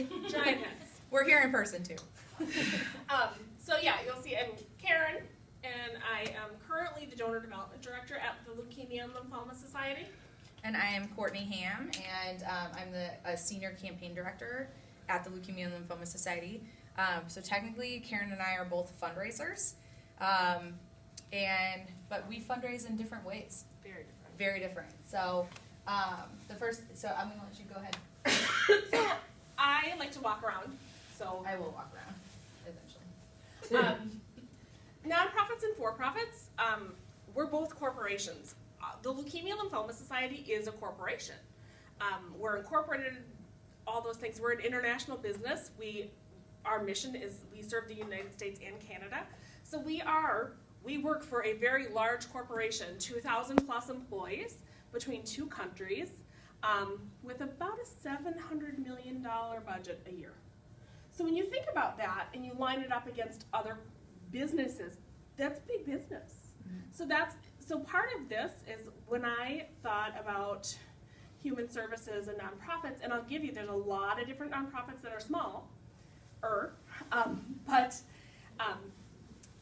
Giant heads. We're here in person too. So yeah, you'll see I'm Karen, and I am currently the Donor Development Director at the Leukemia and Lymphoma Society. And I am Courtney Ham, and I'm a Senior Campaign Director at the Leukemia and Lymphoma Society. So technically, Karen and I are both fundraisers, but we fundraise in different ways. Very different. Very different. So I'm going to let you go ahead. So I like to walk around. So I will walk around eventually. Nonprofits and for-profits, we're both corporations. The Leukemia Lymphoma Society is a corporation. We're incorporated, all those things. We're an international business. Our mission is we serve the United States and Canada. So we work for a very large corporation, 2,000 plus employees between two countries, with about a $700 million budget a year. So when you think about that and you line it up against other businesses, that's big business. So part of this is when I thought about human services and nonprofits, and I'll give you, there's a lot of different nonprofits that are small, but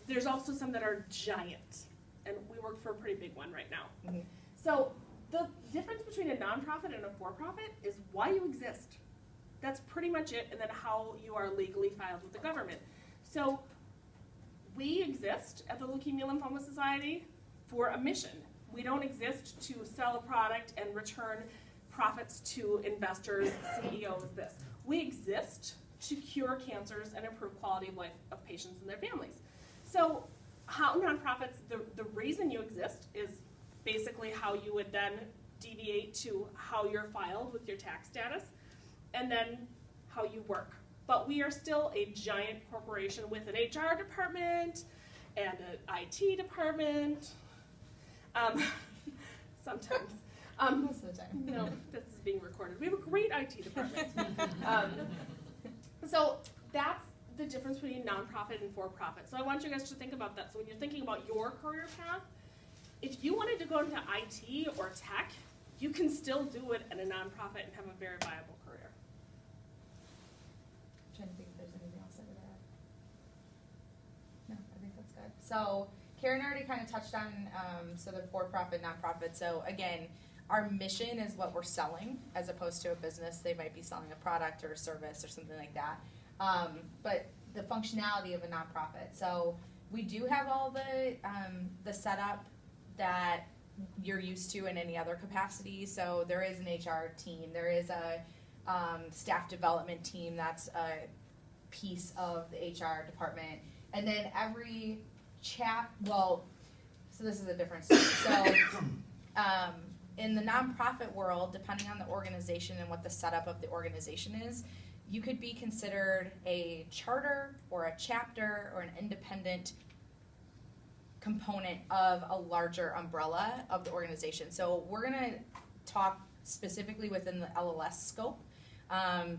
there's also some that are giant, and we work for a pretty big one right now. Mm-hmm. So the difference between a nonprofit and a for-profit is why you exist. That's pretty much it, and then how you are legally filed with the government. So we exist at the Leukemia Lymphoma Society for a mission. We don't exist to sell a product and return profits to investors, CEOs, this. We exist to cure cancers and improve quality of life of patients and their families. So how nonprofits, the reason you exist is basically how you would then deviate to how you're filed with your tax status, and then how you work. But we are still a giant corporation with an HR department and an IT department. Sometimes. Most of the time. No, this is being recorded. We have a great IT department. So that's the difference between nonprofit and for-profit. So I want you guys to think about that. So when you're thinking about your career path, if you wanted to go into IT or tech, you can still do it at a nonprofit and have a very viable career. I'm trying to think if there's anything else I would add. No, I think that's good. So Karen already kind of touched on so the for-profit, nonprofit. So again, our mission is what we're selling as opposed to a business. They might be selling a product or a service or something like that. But the functionality of a nonprofit. So we do have all the setup that you're used to in any other capacity. So there is an HR team. There is a staff development team that's a piece of the HR department. And then every so this is a different story. So in the nonprofit world, depending on the organization and what the setup of the organization is, you could be considered a charter or a chapter or an independent component of a larger umbrella of the organization. So we're going to talk specifically within the LLS scope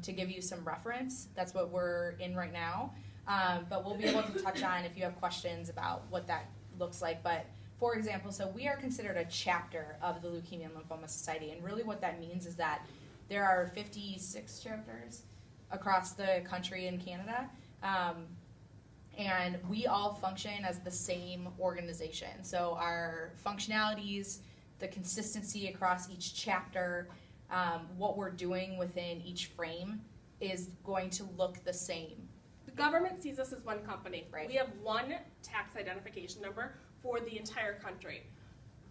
to give you some reference. That's what we're in right now. But we'll be able to touch on if you have questions about what that looks like. But for example, so we are considered a chapter of the Leukemia and Lymphoma Society. And really what that means is that there are 56 chapters across the country in Canada. And we all function as the same organization. So our functionalities, the consistency across each chapter, what we're doing within each frame is going to look the same. The government sees us as one company. Right. We have one tax identification number for the entire country.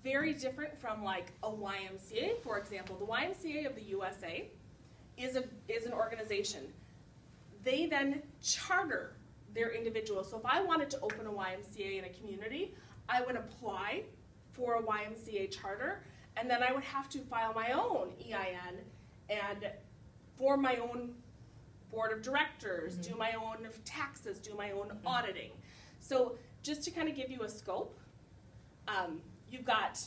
Very different from like a YMCA, for example. The YMCA of the USA is an organization. They then charter their individuals. So if I wanted to open a YMCA in a community, I would apply for a YMCA charter, and then I would have to file my own EIN and form my own board of directors, do my own taxes, do my own auditing. So just to kind of give you a scope, you've got,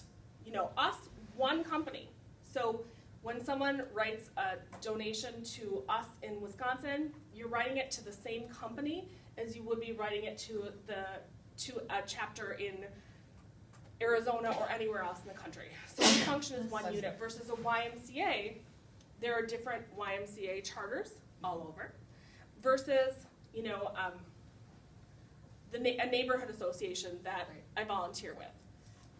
us, one company. So when someone writes a donation to us in Wisconsin, you're writing it to the same company as you would be writing it to a chapter in Arizona or anywhere else in the country. So we function as one unit versus a YMCA. There are different YMCA charters all over, versus, you know, a neighborhood association that Right. I volunteer with.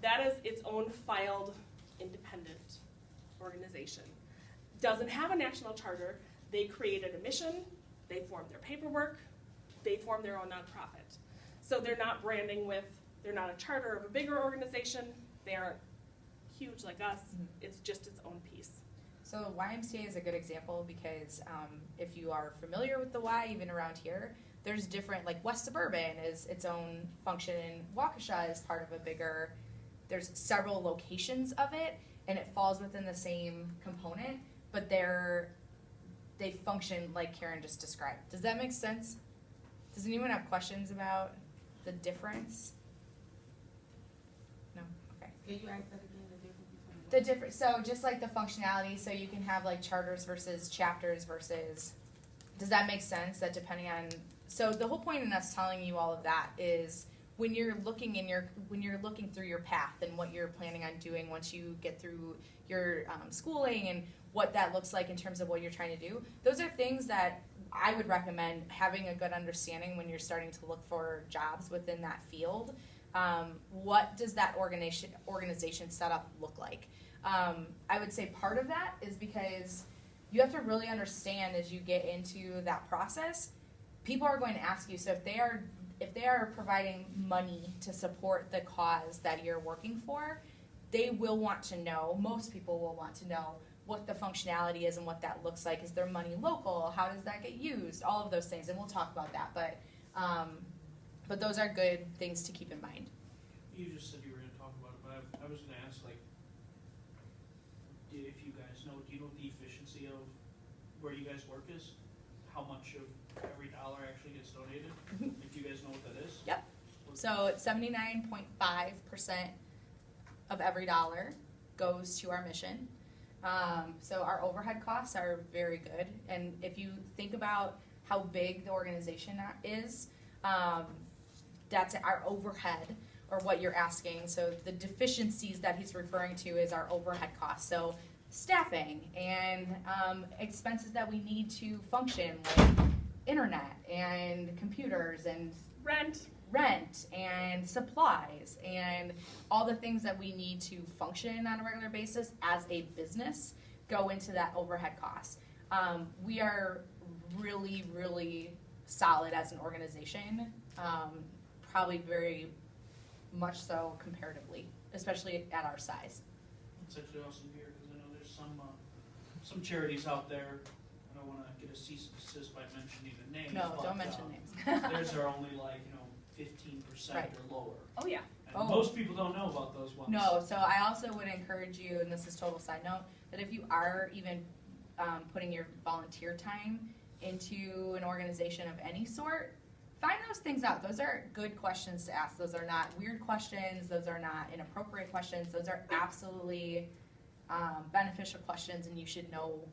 That is its own filed independent organization. Doesn't have a national charter. They created a mission, they formed their paperwork, they formed their own nonprofit. So they're not branding with, they're not a charter of a bigger organization, they aren't huge like us, it's just its own piece. So YMCA is a good example because if you are familiar with the Y, even around here, there's different, like West Suburban is its own function, Waukesha is part of a bigger, there's several locations of it, and it falls within the same component, but they function like Karen just described. Does that make sense? Does anyone have questions about the difference? No? Okay. Can you ask that again, the difference between The difference, so just like the functionality, so you can have like charters versus chapters versus, does that make sense? That depending on, so the whole point in us telling you all of that is when you're looking through your path and what you're planning on doing once you get through your schooling and what that looks like in terms of what you're trying to do, those are things that I would recommend having a good understanding when you're starting to look for jobs within that field. What does that organization setup look like? I would say part of that is because you have to really understand as you get into that process, people are going to ask you, so if they are providing money to support the cause that you're working for, they will want to know, most people will want to know what the functionality is and what that looks like. Is there money local? How does that get used? All of those things, and we'll talk about that, but those are good things to keep in mind. You just said you were gonna talk about it, but I was gonna ask, like, if you guys know, do you know the efficiency of where you guys work is? How much of every dollar actually gets donated? If you guys know what that is? Yep. So it's 79.5% of every dollar goes to our mission. So our overhead costs are very good. And if you think about how big the organization is, that's our overhead or what you're asking. So the deficiencies that he's referring to is our overhead costs. So staffing and expenses that we need to function, like internet and computers and rent and supplies and all the things that we need to function on a regular basis as a business go into that overhead cost. We are really, really solid as an organization, probably very much so comparatively, especially at our size. It's actually awesome here, because I know there's some charities out there, I don't wanna get a cease and desist by mentioning the names. No, but, don't mention names. theirs are only like, 15% Right. or lower. Oh, yeah. And Oh. most people don't know about those ones. No, so I also would encourage you, and this is total side note, that if you are even putting your volunteer time into an organization of any sort, find those things out. Those are good questions to ask. Those are not weird questions. Those are not inappropriate questions. Those are absolutely beneficial questions, and you should know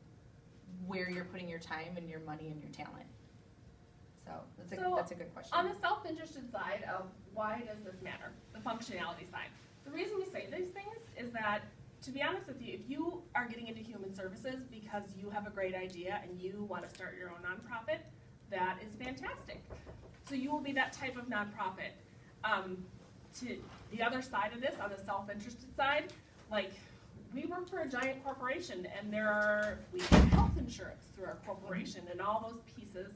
where you're putting your time and your money and your talent. So that's a good question. On the self-interested side of why does this matter, the functionality side, the reason we say these things is that, to be honest with you, if you are getting into human services because you have a great idea and you want to start your own nonprofit, that is fantastic. So you will be that type of nonprofit. To the other side of this, on the self-interested side, like, we work for a giant corporation and we have health insurance through our corporation and all those pieces.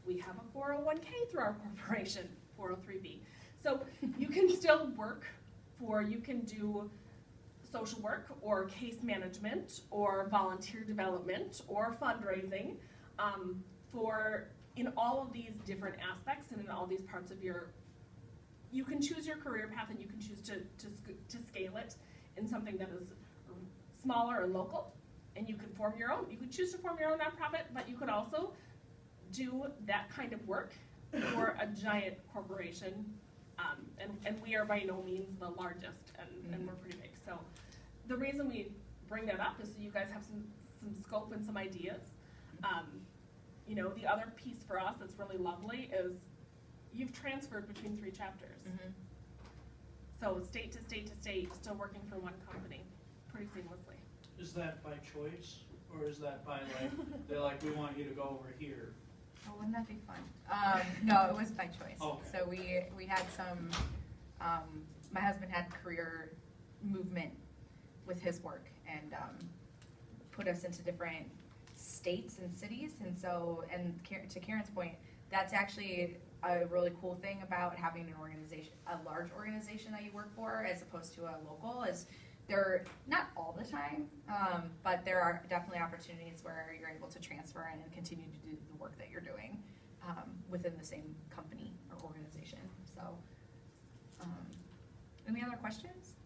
We have a 401k through our corporation, 403b. So you can still work you can do social work or case management or volunteer development or fundraising in all of these different aspects and in all these parts of you can choose your career path and you can choose to scale it in something that is smaller and local, and you can choose to form your own nonprofit, but you could also do that kind of work for a giant corporation, and we are by no means the largest, and we're pretty big. So the reason we bring that up is so you guys have some scope and some ideas. The other piece for us that's really lovely is you've transferred between 3 chapters. Mm-hmm. So state to state to state, still working for one company pretty seamlessly. Is that by choice, Or is that by like, they're like, we want you to go over here? Oh, wouldn't that be fun? No, it was by choice. Okay. So we had some, my husband had career movement with his work and put us into different states and cities. And so, and to Karen's point, that's actually a really cool thing about having an organization, a large organization that you work for as opposed to a local is they're not all the time, but there are definitely opportunities where you're able to transfer and continue to do the work that you're doing within the same company or organization. So, any other questions?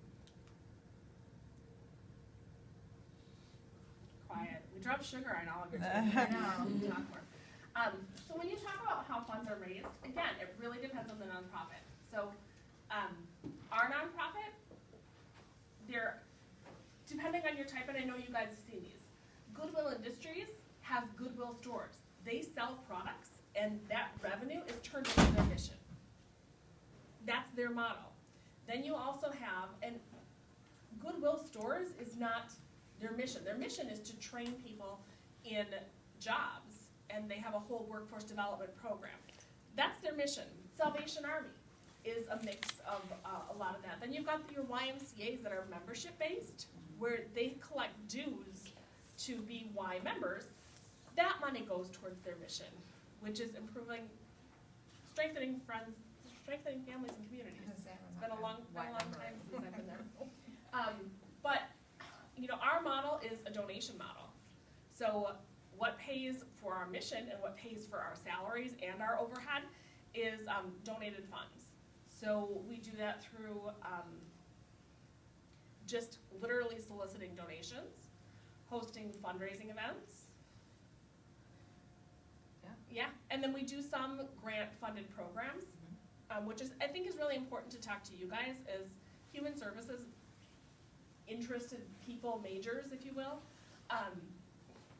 Quiet. We dropped sugar on all of your I know. talk more. So when you talk about how funds are raised, again, it really depends on the nonprofit. So our nonprofit, they're, depending on your type, and I know you guys have seen these, Goodwill Industries has Goodwill stores. They sell products, and that revenue is turned into their mission. That's their model. Then you also have, and Goodwill stores is not their mission. Their mission is to train people in jobs, and they have a whole workforce development program. That's their mission. Salvation Army is a mix of a lot of that. Then you've got your YMCA's that are membership-based, where they collect dues to be Y members. That money goes towards their mission, which is strengthening families and communities. It's been a long time since I've been there. But our model is a donation model. So what pays for our mission and what pays for our salaries and our overhead is donated funds. So we do that through just literally soliciting donations, hosting fundraising events. Yeah, and then we do some grant-funded programs, which I think is really important to talk to you guys as human services interested people, majors, if you will.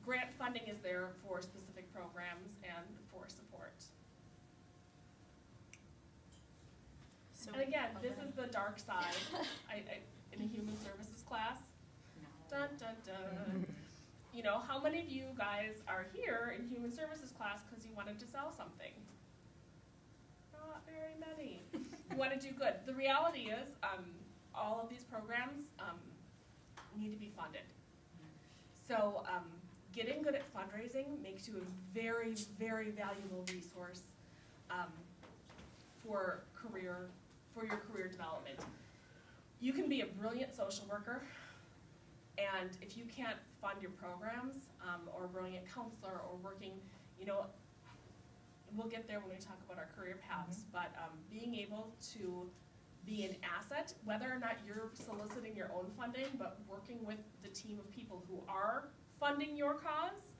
Grant funding is there for specific programs and for support. So, And again, this is the dark side. In a human services class. Dun dun dun. How many of you guys are here in human services class because you wanted to sell something? Not very many. You want to do good. The reality is, all of these programs need to be funded. So getting good at fundraising makes you a very, very valuable resource for your career development. You can be a brilliant social worker, and if you can't fund your programs, or a brilliant counselor, or working, we'll get there when we talk about our career paths, but being able to be an asset, whether or not you're soliciting your own funding, but working with the team of people who are funding your cause,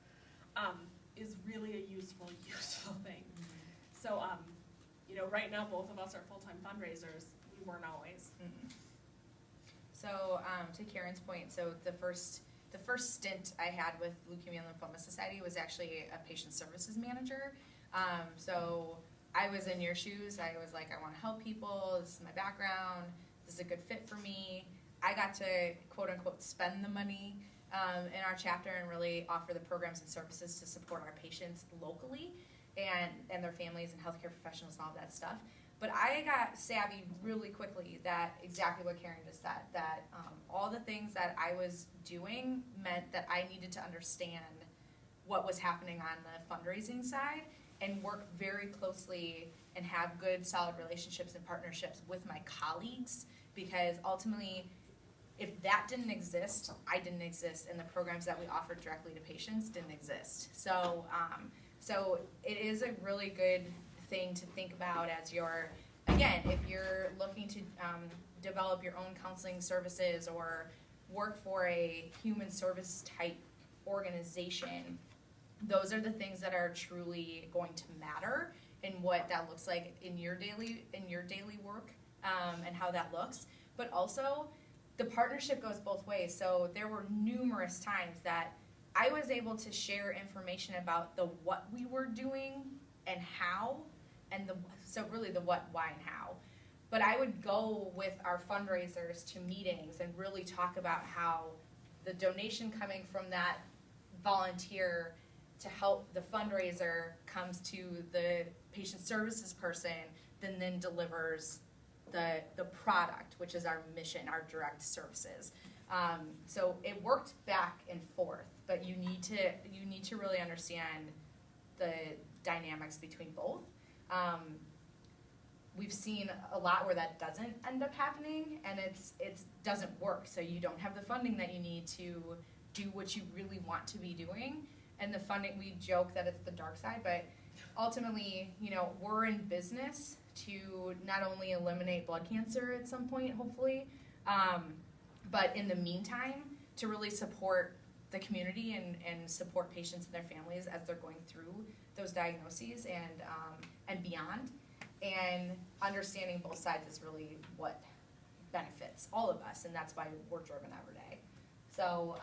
is really a useful thing. So, right now both of us are full-time fundraisers. We weren't always. So to Karen's point, so the first stint I had with Leukemia and Lymphoma Society was actually a patient services manager. So I was in your shoes. I was like, I want to help people. This is my background. This is a good fit for me. I got to quote unquote spend the money in our chapter and really offer the programs and services to support our patients locally and their families and healthcare professionals and all that stuff. But I got savvy really quickly that exactly what Karen just said, that all the things that I was doing meant that I needed to understand what was happening on the fundraising side and work very closely and have good, solid relationships and partnerships with my colleagues, because ultimately, if that didn't exist, I didn't exist, and the programs that we offered directly to patients didn't exist. So, so it is a really good thing to think about as you're, again, if you're looking to develop your own counseling services or work for a human service type organization, those are the things that are truly going to matter in what that looks like in your daily work, and how that looks. But also, the partnership goes both ways. So there were numerous times that I was able to share information about the what we were doing and how, and so really the what, why, and how. But I would go with our fundraisers to meetings and really talk about how the donation coming from volunteer to help the fundraiser comes to the patient services person, then delivers the product, which is our mission, our direct services. So it worked back and forth, but you need to really understand the dynamics between both. We've seen a lot where that doesn't end up happening, and it doesn't work. So you don't have the funding that you need to do what you really want to be doing. And the funding, we joke that it's the dark side, but ultimately, we're in business to not only eliminate blood cancer at some point, hopefully, but in the meantime, to really support the community and support patients and their families as they're going through those diagnoses and beyond. And understanding both sides is really what benefits all of us, and that's why we're driven every day. So,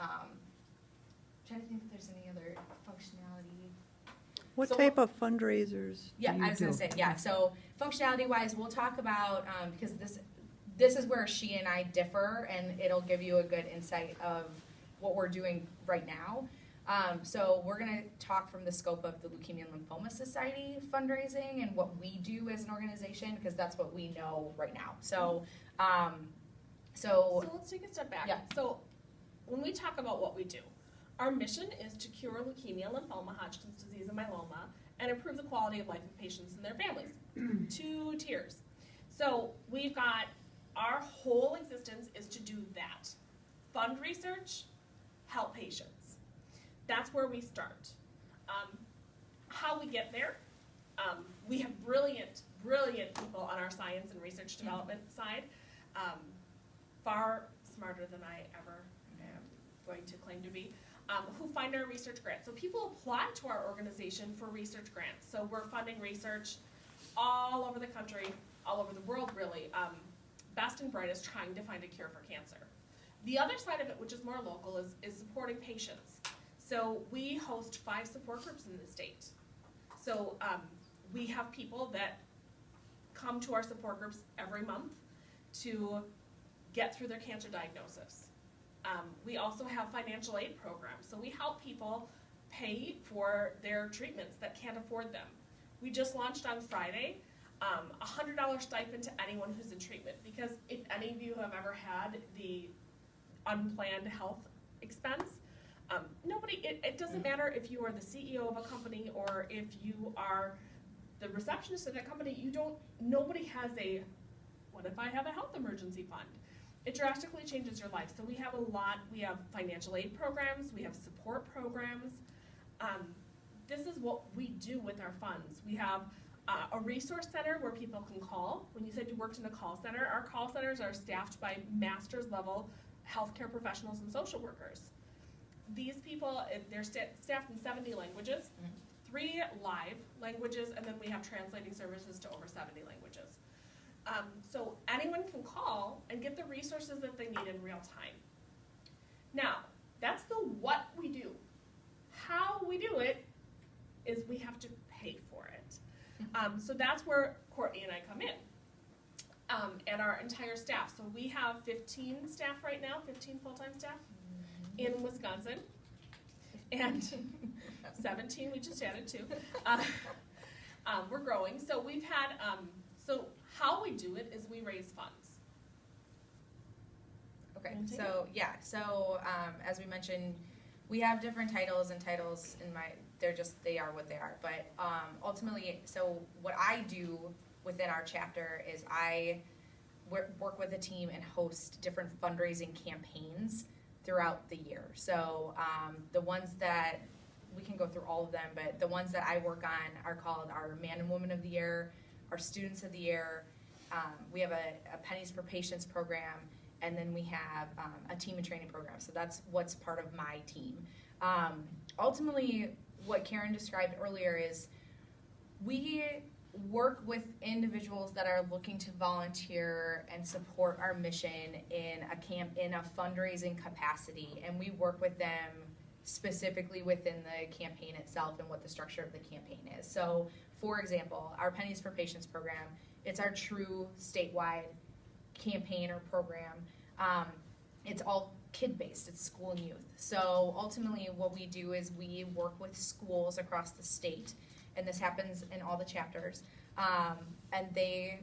trying to think if there's any other functionality. What So- type of fundraisers Yeah, do you I was gonna do? say, yeah, so functionality wise, we'll talk about, because this is where she and I differ, and it'll give you a good insight of what we're doing right now. So we're gonna talk from the scope of the Leukemia and Lymphoma Society fundraising and what we do as an organization, because that's what we know right now. So, So let's take a step back. Yeah. So when we talk about what we do, our mission is to cure leukemia, lymphoma, Hodgkin's disease, and myeloma, and improve the quality of life of patients and their families. 2 tiers. So we've got, our whole existence is to do that. Fund research, help patients. That's where we start. How we get there, we have brilliant people on our science and research development side, far smarter than I ever am going to claim to be, who find our research grants. So people apply to our organization for research grants. So we're funding research all over the country, all over the world really, best and brightest trying to find a cure for cancer. The other side of it, which is more local, is supporting patients. So we host 5 support groups in the state. So we have people that come to our support groups every month to get through their cancer diagnosis. We also have financial aid programs. So we help people pay for their treatments that can't afford them. We just launched on Friday $100 stipend to anyone who's in treatment, because if any of you have ever had the unplanned health expense, it doesn't matter if you are the CEO of a company or if you are the receptionist at a company, nobody has a, what if I have a health emergency fund? It drastically changes your life. So we have we have financial aid programs, we have support programs. This is what we do with our funds. We have a resource center where people can call. When you said you worked in a call center, our call centers are staffed by master's level healthcare professionals and social workers. These people, they're staffed in 70 languages, 3 live languages, and then we have translating services to over 70 languages. So anyone can call and get the resources that they need in real time. Now, that's the what we do. How we do it is we have to pay for it. So that's where Courtney and I come in, and our entire staff. So we have 15 staff right now, 15 full-time staff in Wisconsin, and 17 we just added 2. We're growing. So we've had, so how we do it is we raise funds. Okay, Wanna take so yeah, so as we mentioned, we have different titles, and titles they are what they are. But ultimately, so what I do within our chapter is I work with a team and host different fundraising campaigns throughout the year. So the ones that, we can go through all of them, but the ones that I work on are called our Man and Woman of the Year, our Students of the Year. We have a Pennies for Patients program, and then we have a team and training program. So that's what's part of my team. Ultimately, what Karen described earlier is we work with individuals that are looking to volunteer and support our mission in a fundraising capacity, and we work with them specifically within the campaign itself and what the structure of the campaign is. So, for example, our Pennies for Patients program, it's our true statewide campaign or program. It's all kid-based, it's school and youth. So ultimately what we do is we work with schools across the state, and this happens in all the chapters, and they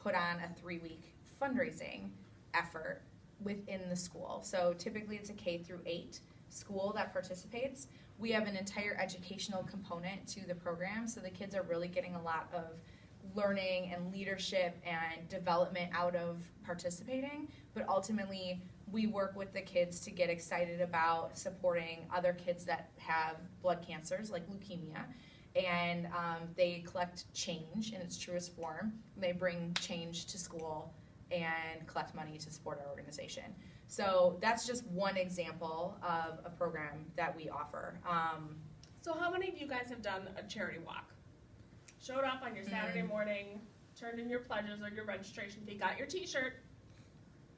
put on a 3-week fundraising effort within the school. So typically it's a K through 8 school that participates. We have an entire educational component to the program, so the kids are really getting a lot of learning and leadership and development out of participating, but ultimately we work with the kids to get excited about supporting other kids that have blood cancers like leukemia, and they collect change in its truest form. They bring change to school and collect money to support our organization. So that's just one example of a program that we offer. So how many of you guys have done a charity walk? Showed up on your Saturday morning, turned in your pledges or your registration fee, got your t-shirt.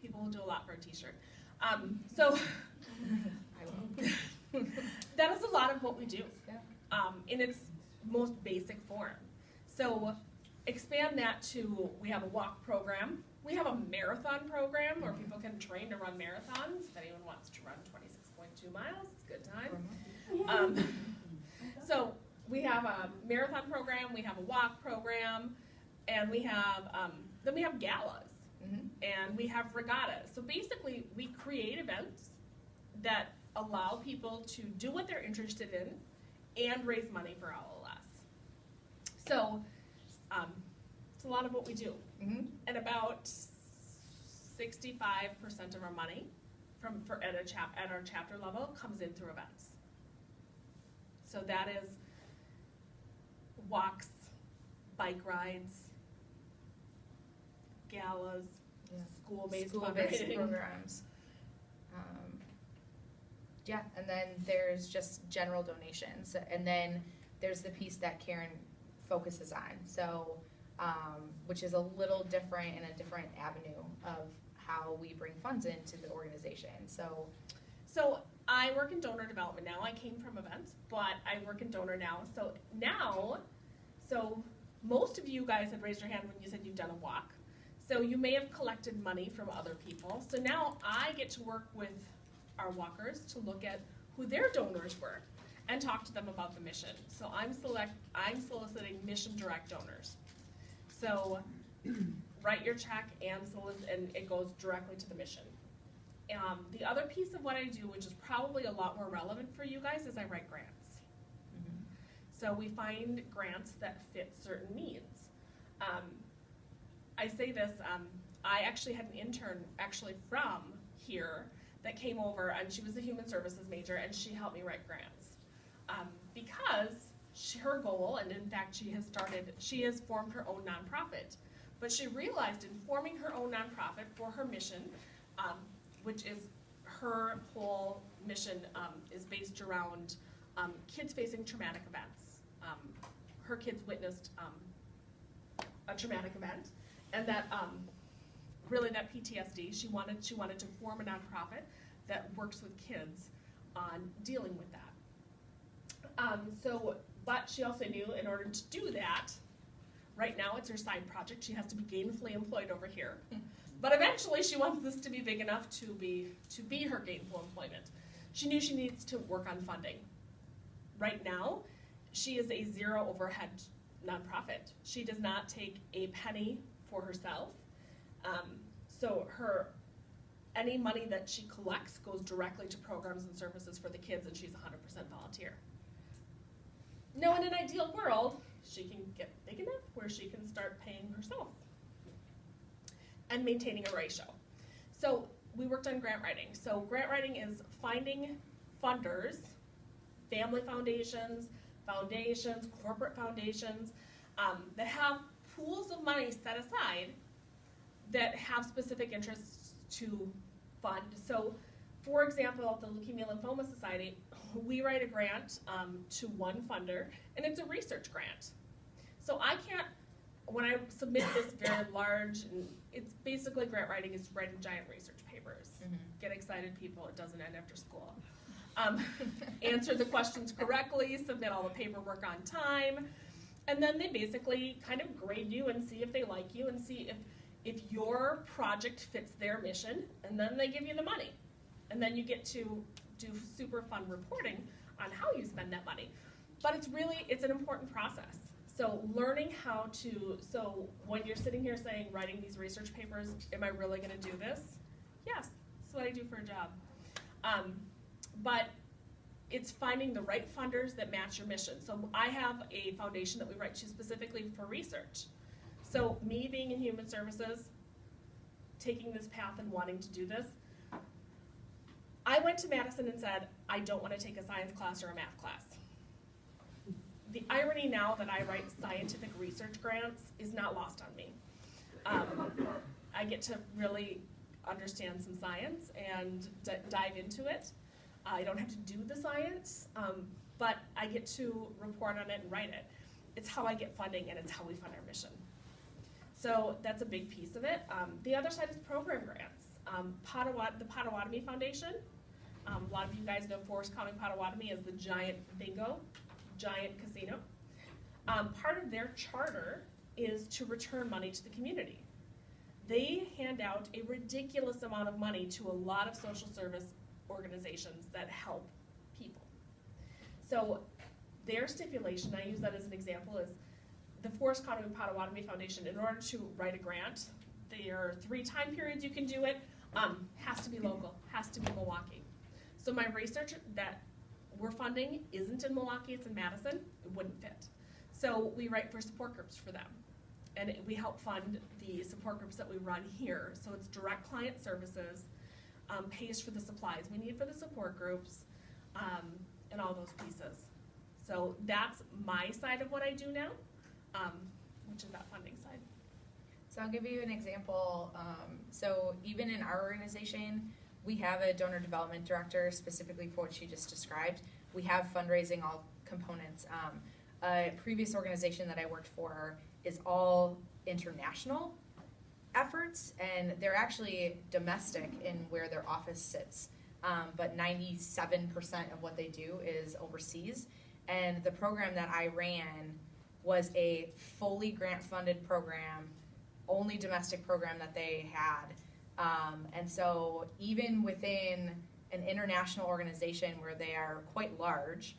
People will do a lot for a t-shirt. So I will. that is a lot of what we do, Yeah. in its most basic form. So expand that to, we have a walk program. We have a marathon program where people can train to run marathons. If anyone wants to run 26.2 miles, it's a good time. So we have a marathon program, we have a walk program, and we have, then we have galas, and we have regattas. So basically, we create events that allow people to do what they're interested in and raise money for all of us. So it's a lot of what we do. And about 65% of our money at our chapter level comes in through events. So that is walks, bike rides, galas, Yeah. school-based School-based fundraising. programs. Yeah, and then there's just general donations, and then there's the piece that Karen focuses on. So, which is a little different and a different avenue of how we bring funds into the organization. So I work in donor development now. I came from events, but I work in donor now. So most of you guys had raised your hand when you said you've done a walk. So you may have collected money from other people. So now I get to work with our walkers to look at who their donors were and talk to them about the mission. So I'm soliciting mission direct donors. So write your check and it goes directly to the mission. The other piece of what I do, which is probably a lot more relevant for you guys, is I write grants. So we find grants that fit certain needs. I say this, I actually had an intern from here that came over, and she was a human services major, and she helped me write grants. Because her goal, and in fact she has formed her own nonprofit, but she realized in forming her own nonprofit for her mission, which is her whole mission is based around kids facing traumatic events. Her kids witnessed a traumatic event, and that really that PTSD. She wanted to form a nonprofit that works with kids on dealing with that. But she also knew in order to do that, right now it's her side project. She has to be gainfully employed over here. But eventually she wants this to be big enough to be her gainful employment. She knew she needs to work on funding. Right now, she is a zero overhead nonprofit. She does not take a penny for herself. So any money that she collects goes directly to programs and services for the kids, and she's 100% volunteer. Now, in an ideal world, she can get big enough where she can start paying herself and maintaining a ratio. So we worked on grant writing. So grant writing is finding funders, family foundations, corporate foundations, that have pools of money set aside that have specific interests to fund. So, for example, at the Leukemia Lymphoma Society, we write a grant to one funder, and it's a research grant. So I can't, when I submit this very large, and it's basically grant writing is writing giant research papers. Get excited, people, it doesn't end after school. Answer the questions correctly, submit all the paperwork on time, and then they basically kind of grade you and see if they like you and see if your project fits their mission, and then they give you the money. And then you get to do super fun reporting on how you spend that money. But it's an important process. So learning how to, so when you're sitting here saying, writing these research papers, am I really gonna do this? Yes, that's what I do for a job. But it's finding the right funders that match your mission. So I have a foundation that we write to specifically for research. So me being in human services, taking this path and wanting to do this, I went to Madison and said, I don't want to take a science class or a math class. The irony now that I write scientific research grants is not lost on me. I get to really understand some science and dive into it. I don't have to do the science, but I get to report on it and write it. It's how I get funding and it's how we fund our mission. So that's a big piece of it. The other side is program grants. The Potawatomi Foundation, a lot of you guys know Forest County Potawatomi is the giant bingo, giant casino. Part of their charter is to return money to the community. They hand out a ridiculous amount of money to a lot of social service organizations that help people. So their stipulation, I use that as an example, is the Forest County Potawatomi Foundation, in order to write a grant, there are 3 time periods you can do it, has to be local, has to be Milwaukee. So my research that we're funding isn't in Milwaukee, it's in Madison, it wouldn't fit. So we write for support groups for them. And we help fund the support groups that we run here. So it's direct client services, pays for the supplies we need for the support groups, and all those pieces. So that's my side of what I do now, which is that funding side. So I'll give you an example. So even in our organization, we have a donor development director specifically for what you just described. We have fundraising all components. A previous organization that I worked for is all international efforts, and they're actually domestic in where their office sits. But 97% of what they do is overseas. And the program that I ran was a fully grant-funded program, only domestic program that they had. And so even within an international organization where they are quite large,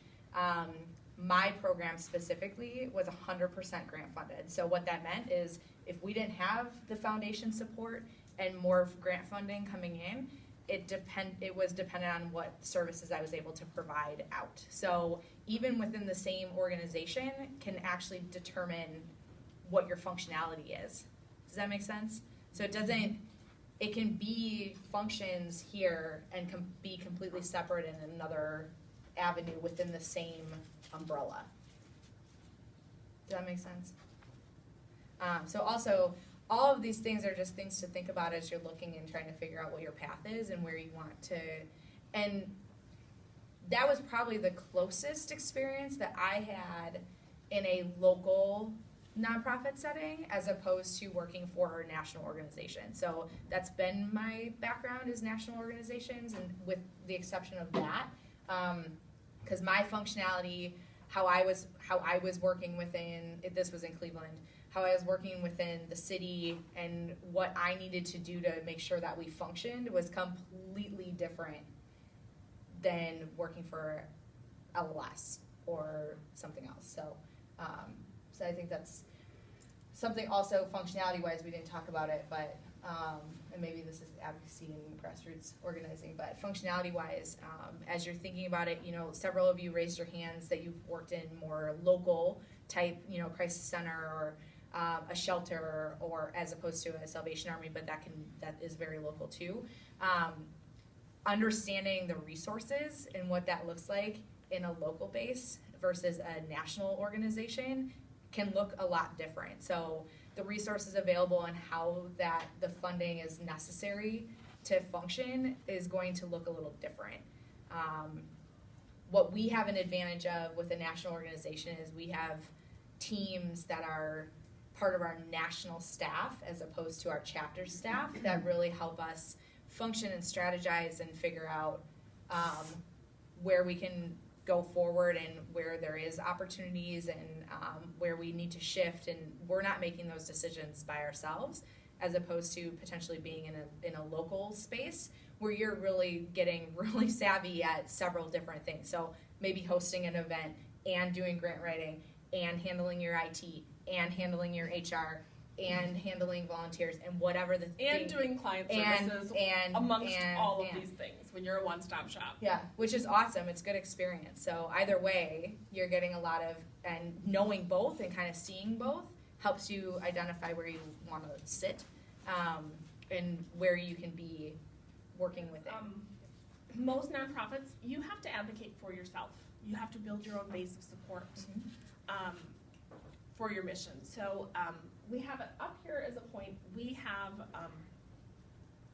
my program specifically was 100% grant funded. So what that meant is if we didn't have the foundation support and more grant funding coming in, it was dependent on what services I was able to provide out. So even within the same organization can actually determine what your functionality is. Does that make sense? So it can be functions here and be completely separate in another avenue within the same umbrella. Does that make sense? So also, all of these things are just things to think about as you're looking and trying to figure out what your path is and where you want to, and that was probably the closest experience that I had in a local nonprofit setting as opposed to working for a national organization. So that's been my background is national organizations, and with the exception of that, because my functionality, how I was working within, this was in Cleveland, how I was working within the city and what I needed to do to make sure that we functioned was completely different than working for LLS or something else. So I think that's something also functionality-wise, we didn't talk about it, but, and maybe this is advocacy and grassroots organizing, but functionality-wise, as you're thinking about it, several of you raised your hands that you've worked in more local type, crisis center or a shelter, or as opposed to a Salvation Army, but that is very local too. Understanding the resources and what that looks like in a local base versus a national organization can look a lot different. So the resources available and how that the funding is necessary to function is going to look a little different. What we have an advantage of with a national organization is we have teams that are part of our national staff as opposed to our chapter staff that really help us function and strategize and figure out where we can go forward and where there is opportunities and where we need to shift, and we're not making those decisions by ourselves as opposed to potentially being in a local space where you're really getting really savvy at several different things. So maybe hosting an event and doing grant writing and handling your IT and handling your HR and handling volunteers and whatever the And thing. doing client And- services and- amongst and- all of and. these things when you're a one-stop shop. Yeah, which is awesome. It's good experience. So either way, you're getting a lot of, and knowing both and kind of seeing both helps you identify where you want to sit, and where you can be working with it. Most nonprofits, you have to advocate for yourself. You have to build your own base of support for your mission. So we have it up here as a point. We have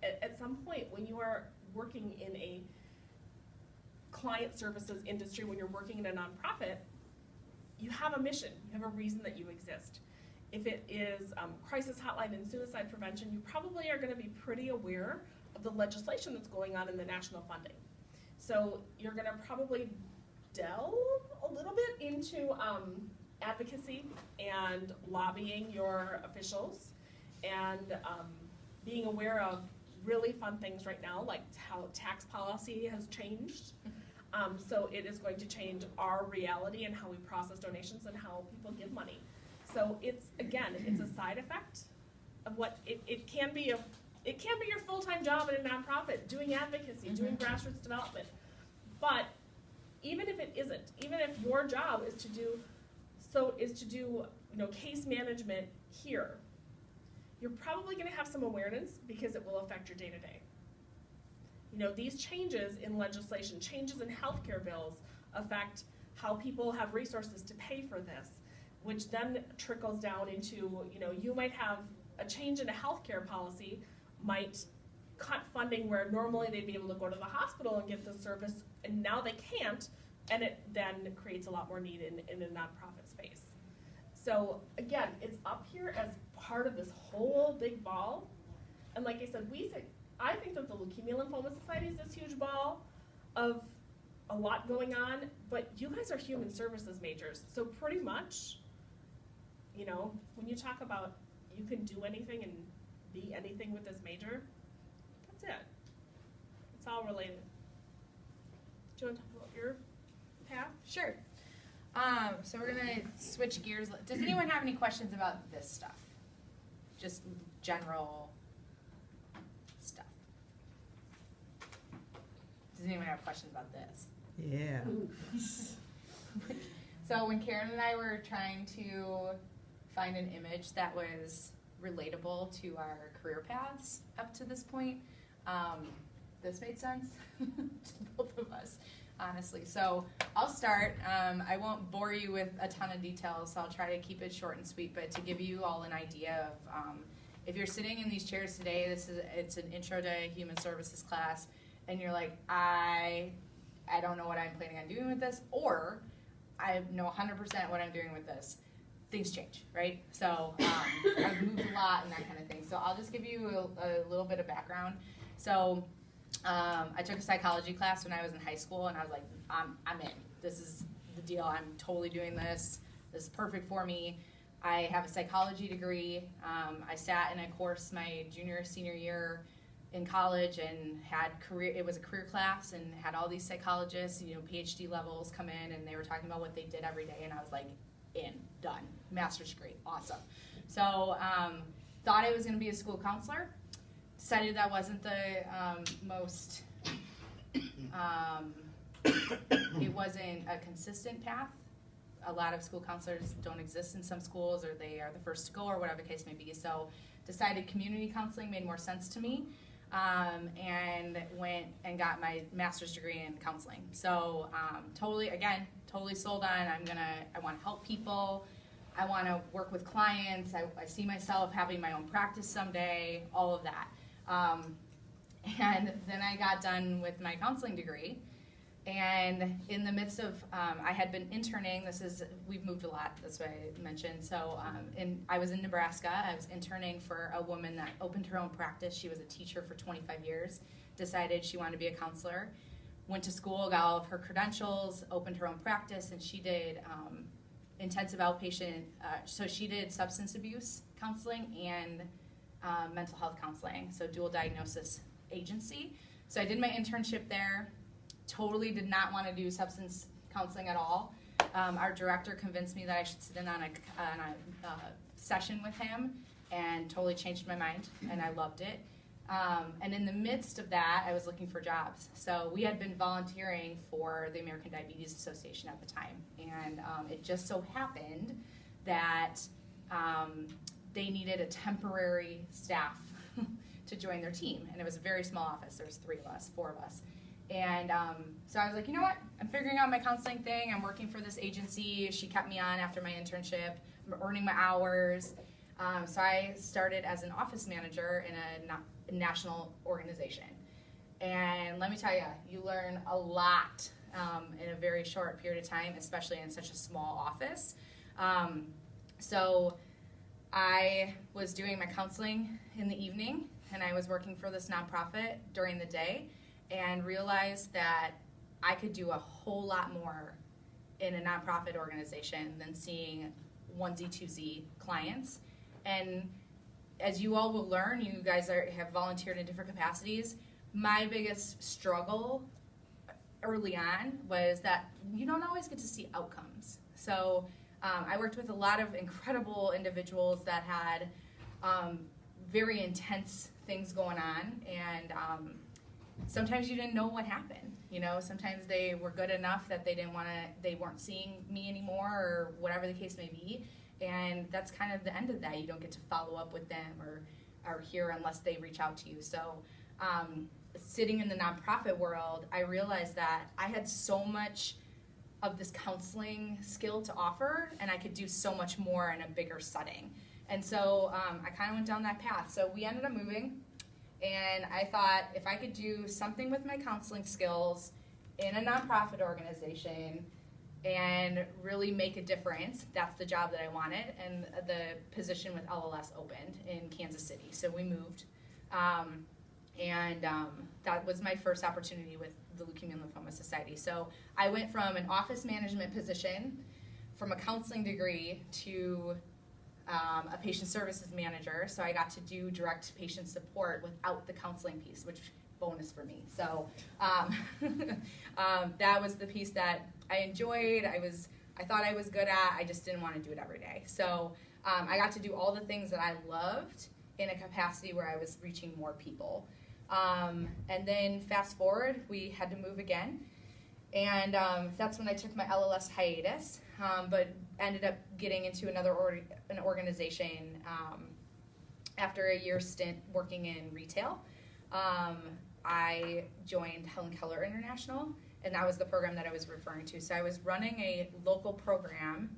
at some point when you are working in a client services industry, when you're working in a nonprofit, you have a mission. You have a reason that you exist. If it is crisis hotline and suicide prevention, you probably are going to be pretty aware of the legislation that's going on in the national funding. So you're going to probably delve a little bit into advocacy and lobbying your officials and being aware of really fun things right now, like how tax policy has changed. So it is going to change our reality and how we process donations and how people give money. So it's, again, it's a side effect of what it can be. It can be your full-time job in a nonprofit, doing advocacy, doing grassroots development. But even if it isn't, even if your job is to do case management here, you're probably going to have some awareness because it will affect your day-to-day. These changes in legislation, changes in healthcare bills affect how people have resources to pay for this, which then trickles down into, you might have a change in a healthcare policy might cut funding where normally they'd be able to go to the hospital and get the service, and now they can't, and it then creates a lot more need in a nonprofit space. So again, it's up here as part of this whole big ball, and like I said, I think that the Leukemia Lymphoma Society is this huge ball of a lot going on, but you guys are human services majors, so pretty much, when you talk about you can do anything and be anything with this major, that's it. It's all related. Do you want to talk about your path? Sure. So we're gonna switch gears. Does anyone have any questions about this stuff? Just general stuff. Does anyone have questions about this? Yeah. So when Karen and I were trying to find an image that was relatable to our career paths up to this point, this made sense to both of us, honestly. So I'll start. I won't bore you with a ton of details, so I'll try to keep it short and sweet, but to give you all an idea of if you're sitting in these chairs today, it's an intro to human services class, and you're like, I don't know what I'm planning on doing with this, or I know 100% what I'm doing with this. Things change, right? So I've moved a lot and that kind of thing. So I'll just give you a little bit of background. So I took a psychology class when I was in high school, and I was like, I'm in. This is the deal. I'm totally doing this. This is perfect for me. I have a psychology degree. I sat in a course my senior year in college and it was a career class and had all these psychologists, PhD levels come in, and they were talking about what they did every day, and I was like, done, master's degree, awesome. So thought I was going to be a school counselor, decided that wasn't the most, it wasn't a consistent path. A lot of school counselors don't exist in some schools, or they are the first to go, or whatever the case may be. So decided community counseling made more sense to me, and went and got my master's degree in counseling. So totally sold on, I want to help people. I want to work with clients. I see myself having my own practice someday, all of that. And then I got done with my counseling degree. And in the midst of, I had been interning, we've moved a lot, that's what I mentioned. So I was in Nebraska. I was interning for a woman that opened her own practice. She was a teacher for 25 years, decided she wanted to be a counselor. Went to school, got all of her credentials, opened her own practice, and she did intensive outpatient, so she did substance abuse counseling and mental health counseling, so dual diagnosis agency. So I did my internship there. Totally did not want to do substance counseling at all. Our director convinced me that I should sit in on a session with him, and totally changed my mind, and I loved it. And in the midst of that, I was looking for jobs. So we had been volunteering for the American Diabetes Association at the time, and it just so happened that they needed a temporary staff to join their team, and it was a very small office. There was 4 of us. And so I was like, you know what? I'm figuring out my counseling thing. I'm working for this agency. She kept me on after my internship. I'm earning my hours. So I started as an office manager in a national organization. And let me tell you, you learn a lot in a very short period of time, especially in such a small office. So I was doing my counseling in the evening, and I was working for this nonprofit during the day, and realized that I could do a whole lot more in a nonprofit organization than seeing onesie, twosie clients. And as you all will learn, you guys have volunteered in different capacities. My biggest struggle early on was that you don't always get to see outcomes. So I worked with a lot of incredible individuals that had very intense things going on, and sometimes you didn't know what happened. You know, sometimes they were good enough that they weren't seeing me anymore, or whatever the case may be. And that's kind of the end of that. You don't get to follow up with them or hear unless they reach out to you. So sitting in the nonprofit world, I realized that I had so much of this counseling skill to offer, and I could do so much more in a bigger setting. And so I kind of went down that path. So we ended up moving, and I thought if I could do something with my counseling skills in a nonprofit organization and really make a difference, that's the job that I wanted. And the position with LLS opened in Kansas City. So we moved. That was my first opportunity with the Leukemia and Lymphoma Society. So I went from an office management position, from a counseling degree, to a patient services manager. So I got to do direct patient support without the counseling piece, which bonus for me. So that was the piece that I enjoyed. I thought I was good at. I just didn't want to do it every day. So I got to do all the things that I loved in a capacity where I was reaching more people. And then fast forward, we had to move again. And that's when I took my LLS hiatus, but ended up getting into an organization after a year stint working in retail. I joined Helen Keller International, and that was the program that I was referring to. So I was running a local program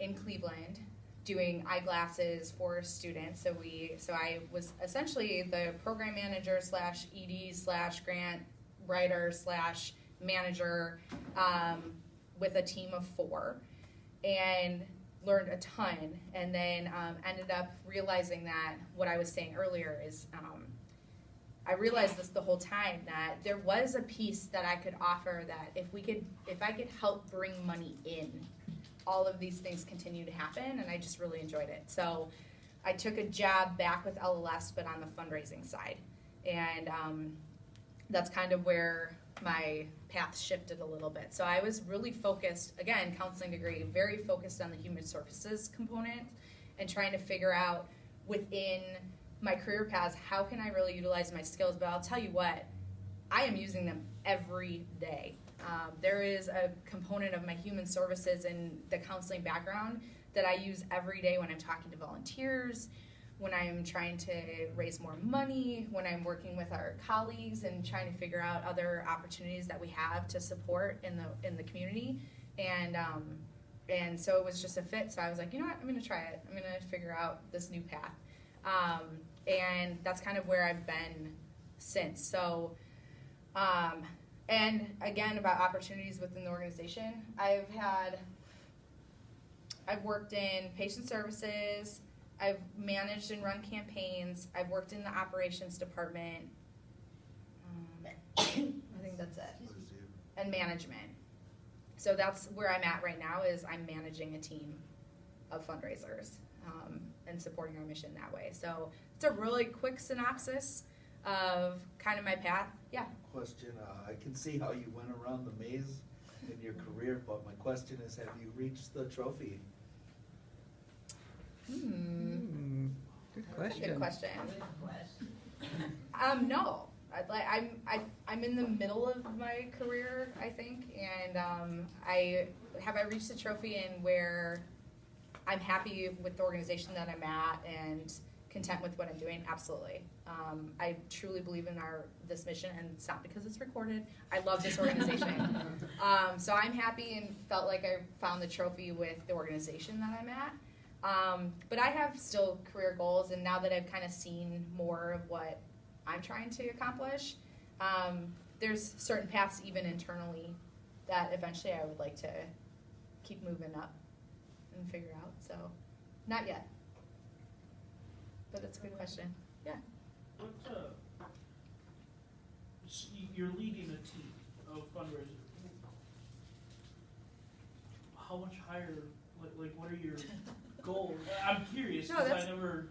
in Cleveland, doing eyeglasses for students. So I was essentially the program manager / ED / grant writer / manager with a team of 4, and learned a ton. And then ended up realizing that what I was saying earlier is I realized this the whole time, that there was a piece that I could offer, that if I could help bring money in, all of these things continue to happen, and I just really enjoyed it. So I took a job back with LLS, but on the fundraising side. And that's kind of where my path shifted a little bit. So I was really focused, again, counseling degree, very focused on the human services component, and trying to figure out within my career paths, how can I really utilize my skills? But I'll tell you what, I am using them every day. There is a component of my human services and the counseling background that I use every day when I'm talking to volunteers, when I'm trying to raise more money, when I'm working with our colleagues and trying to figure out other opportunities that we have to support in the community. And so it was just a fit. So I was like, you know what, I'm going to try it. I'm going to figure out this new path. And that's kind of where I've been since. So, and again, about opportunities within the organization, I've worked in patient services, I've managed and run campaigns, I've worked in the operations department, I think that's it, and management. So that's where I'm at right now, is I'm managing a team of fundraisers and supporting our mission that way. So it's a really quick synopsis. of kind of my path. Yeah. Question, I can see how you went around the maze in your career, but my question is, have you reached the trophy? Good Good question. question. No. I'm in the middle of my career, I think, and I reached the trophy in where I'm happy with the organization that I'm at and content with what I'm doing. Absolutely. I truly believe in this mission, and it's not because it's recorded. I love this organization. So I'm happy and felt like I found the trophy with the organization that I'm at. But I have still career goals, and now that I've kind of seen more of what I'm trying to accomplish, there's certain paths even internally that eventually I would like to keep moving up and figure out. So, not yet. But that's a good question. Yeah. What, you're leading a team of fundraisers. How much higher, like what are your goals? I'm curious, No, because that's- I never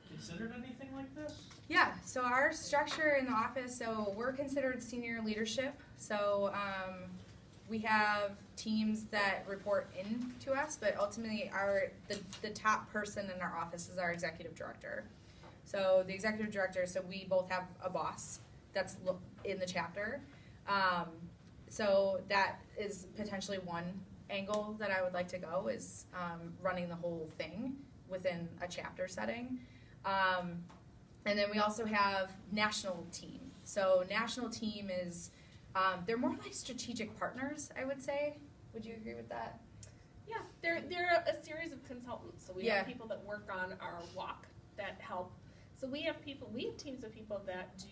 considered anything like this. Yeah, so our structure in the office, so we're considered senior leadership. So we have teams that report in to us, but ultimately the top person in our office is our executive director. So the executive director, so we both have a boss that's in the chapter. So that is potentially one angle that I would like to go, is running the whole thing within a chapter setting. And then we also have national team. So national team is, they're more like strategic partners, I would say. Would you agree with that? Yeah, they're a series of consultants. So we Yeah. have people that work on our walk that help. So we have teams of people that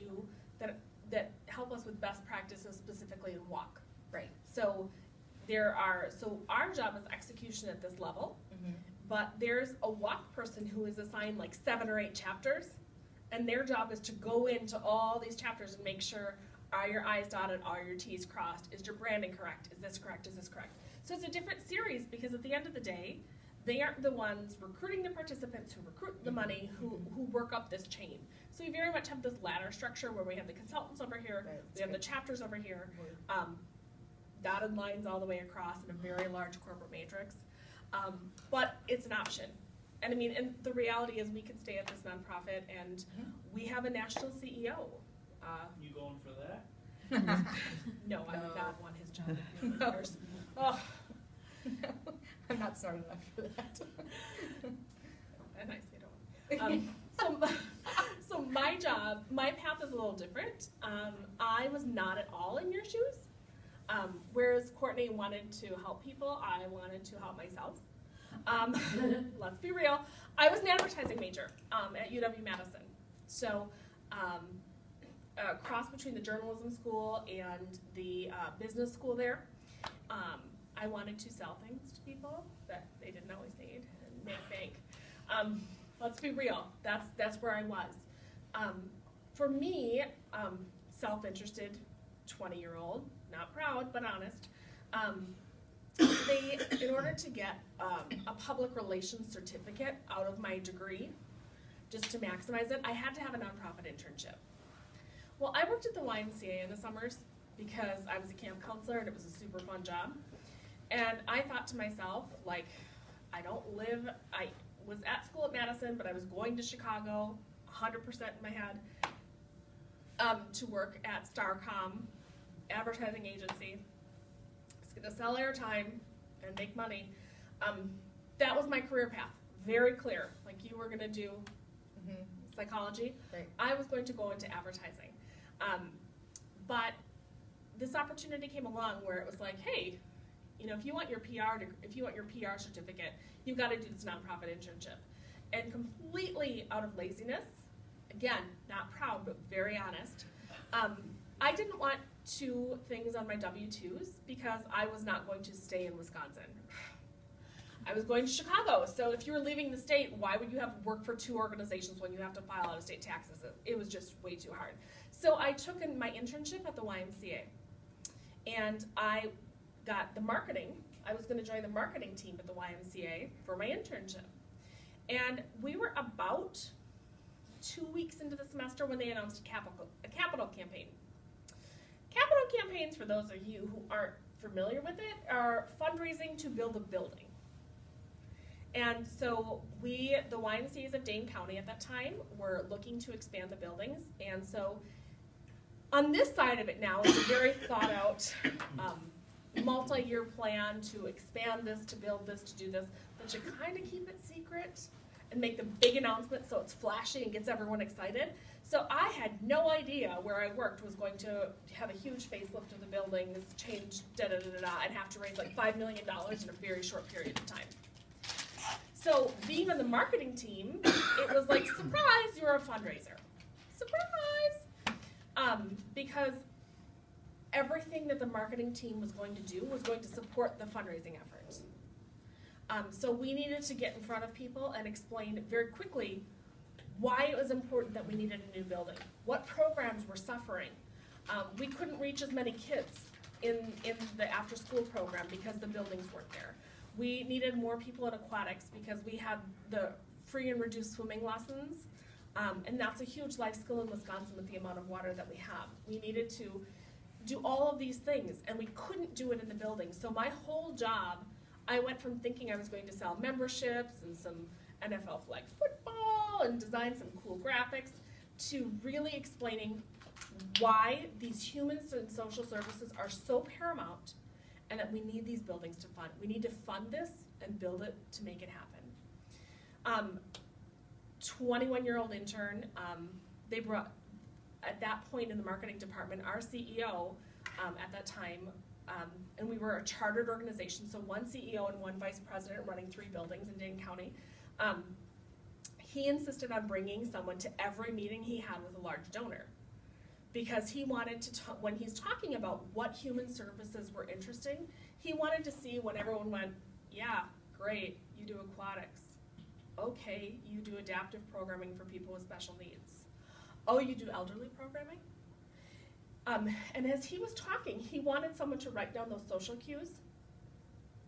that help us with best practices specifically in walk. Right. So our job is execution at this level, Mm-hmm. but there's a walk person who is assigned like 7 or 8 chapters, and their job is to go into all these chapters and make sure, are your I's dotted, are your T's crossed, is your branding correct, is this correct, is this correct? So it's a different series, because at the end of the day, they aren't the ones recruiting the participants who recruit the money, who work up this chain. So we very much have this ladder structure where we have the consultants over here, Right, we have the chapters over here, dotted lines all the way across in a very large corporate matrix. But it's an option. And I mean, and the reality is we could stay at this nonprofit, and we have a national CEO. You going for that? No, I would No. not want his job. No. Oh, No, I'm not smart enough for that. and I say don't. So my job, my path is a little different. I was not at all in your shoes. Whereas Courtney wanted to help people, I wanted to help myself. Let's be real. I was an advertising major at UW-Madison. So cross between the journalism school and the business school there. I wanted to sell things to people that they didn't always need and make bank. Let's be real. That's where I was. For me, self-interested, 20-year-old, not proud but honest. In order to get a public relations certificate out of my degree, just to maximize it, I had to have a nonprofit internship. Well, I worked at the YMCA in the summers because I was a camp counselor and it was a super fun job. And I thought to myself, like, I was at school at Madison, but I was going to Chicago, 100% in my head, to work at Starcom, advertising agency. I was gonna sell airtime and make money. That was my career path, very clear. Like you were gonna do Mm-hmm. psychology. Right. I was going to go into advertising. But this opportunity came along where it was like, hey, if you want your PR certificate, you've got to do this nonprofit internship. And completely out of laziness, again, not proud but very honest, I didn't want 2 things on my W-2s because I was not going to stay in Wisconsin. I was going to Chicago, so if you were leaving the state, why would you have work for 2 organizations when you have to file out-of-state taxes? It was just way too hard. So I took my internship at the YMCA, and I got the marketing. I was going to join the marketing team at the YMCA for my internship. And we were about 2 weeks into the semester when they announced a capital campaign. Capital campaigns, for those of you who aren't familiar with it, are fundraising to build a building. And so we, the YMCA's of Dane County at that time, were looking to expand the buildings. And so on this side of it now is a very thought out multi-year plan to expand this, to build this, to do this, but you kind of keep it secret and make the big announcement so it's flashy and gets everyone excited. So I had no idea where I worked was going to have a huge facelift of the buildings, change da-da-da-da-da, and have to raise like $5 million in a very short period of time. So being on the marketing team, it was like, surprise, you're a fundraiser. Surprise! Because everything that the marketing team was going to do was going to support the fundraising efforts. So we needed to get in front of people and explain very quickly why it was important that we needed a new building, what programs were suffering. We couldn't reach as many kids in the after-school program because the buildings weren't there. We needed more people in aquatics because we had the free and reduced swimming lessons, and that's a huge life skill in Wisconsin with the amount of water that we have. We needed to do all of these things, and we couldn't do it in the building. So my whole job, I went from thinking I was going to sell memberships and some NFL flag football and design some cool graphics to really explaining why these humans and social services are so paramount and that we need these buildings to fund. We need to fund this and build it to make it happen. 21-year-old intern, they brought, at that point in the marketing department, our CEO at that time, and we were a chartered organization, so one CEO and one vice president running 3 buildings in Dane County. He insisted on bringing someone to every meeting he had with a large donor because he wanted to, when he's talking about what human services were interesting, he wanted to see when everyone went, yeah, great, you do aquatics. Okay, you do adaptive programming for people with special needs. Oh, you do elderly programming? And as he was talking, he wanted someone to write down those social cues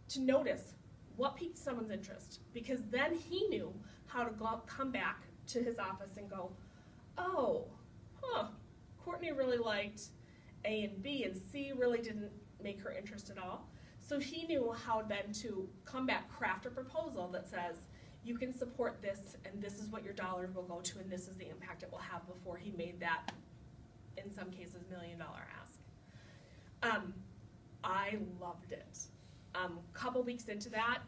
to notice what piqued someone's interest, because then he knew how to come back to his office and go, oh, Courtney really liked A and B, and C really didn't make her interest at all. So he knew how then to come back, craft a proposal that says, you can support this, and this is what your dollars will go to, and this is the impact it will have, before he made that, in some cases, $1 million ask. I loved it. Couple weeks into that,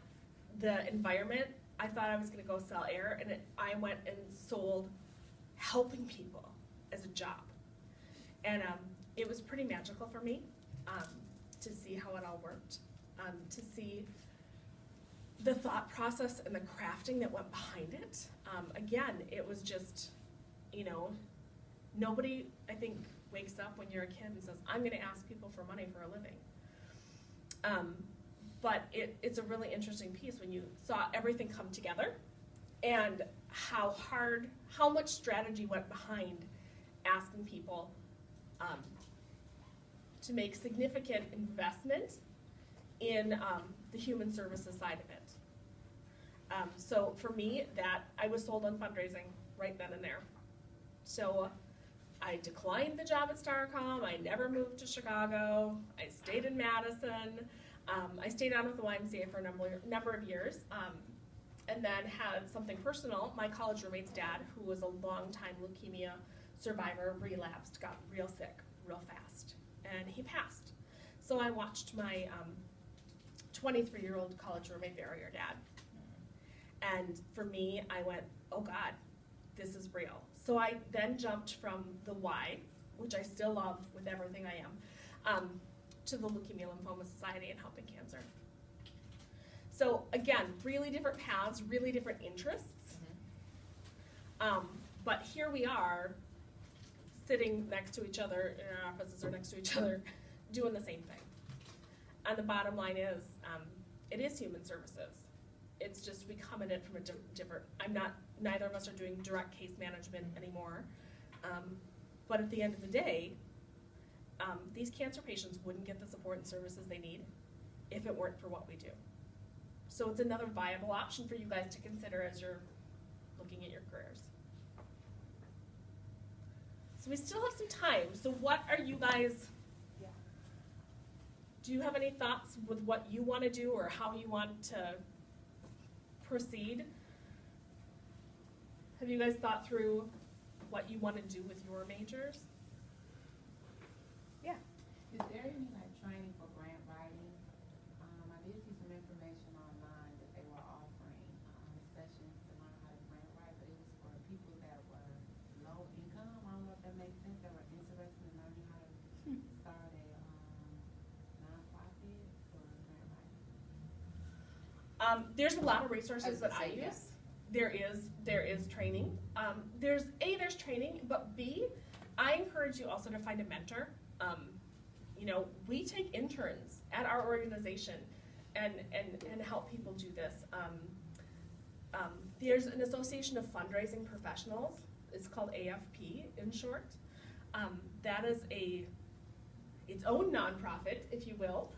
the environment, I thought I was gonna go sell air, and I went and sold helping people as a job. And it was pretty magical for me to see how it all worked, to see the thought process and the crafting that went behind it. Again, it was just, nobody, I think, wakes up when you're a kid and says, I'm gonna ask people for money for a living. But it's a really interesting piece when you saw everything come together and how much strategy went behind asking people to make significant investment in the human services side of it. So for me, I was sold on fundraising right then and there. So I declined the job at Starcom. I never moved to Chicago. I stayed in Madison. I stayed on with the YMCA for a number of years, and then had something personal. My college roommate's dad, who was a longtime leukemia survivor, relapsed, got real sick real fast, and he passed. So I watched my 23-year-old college roommate bury her dad. And for me, I went, oh God, this is real. So I then jumped from the Y, which I still love with everything I am, to the Leukemia Lymphoma Society and helping cancer. So again, really different paths, really different interests. But here we are, sitting next to each other in our offices or next to each other, doing the same thing. And the bottom line is, it is human services. It's just we come at it from a different, neither of us are doing direct case management anymore. But at the end of the day, these cancer patients wouldn't get the support and services they need if it weren't for what we do. So it's another viable option for you guys to consider as you're looking at your careers. So we still have some time. So what are you guys, do you have any thoughts with what you want to do or how you want to proceed? Have you guys thought through what you want to do with your majors? Is there any like training for grant writing? I did see some information online that they were offering, sessions to learn how to grant write, but it was for people that were low income. I don't know if that makes sense, that were interested in learning how to start a, nonprofit for grant writing. There's a lot of resources that I say, use. There is training. There's training, but B, I encourage you also to find a mentor. You know, we take interns at our organization and help people do this. There's an association of fundraising professionals. It's called AFP in short. That is its own nonprofit, if you will,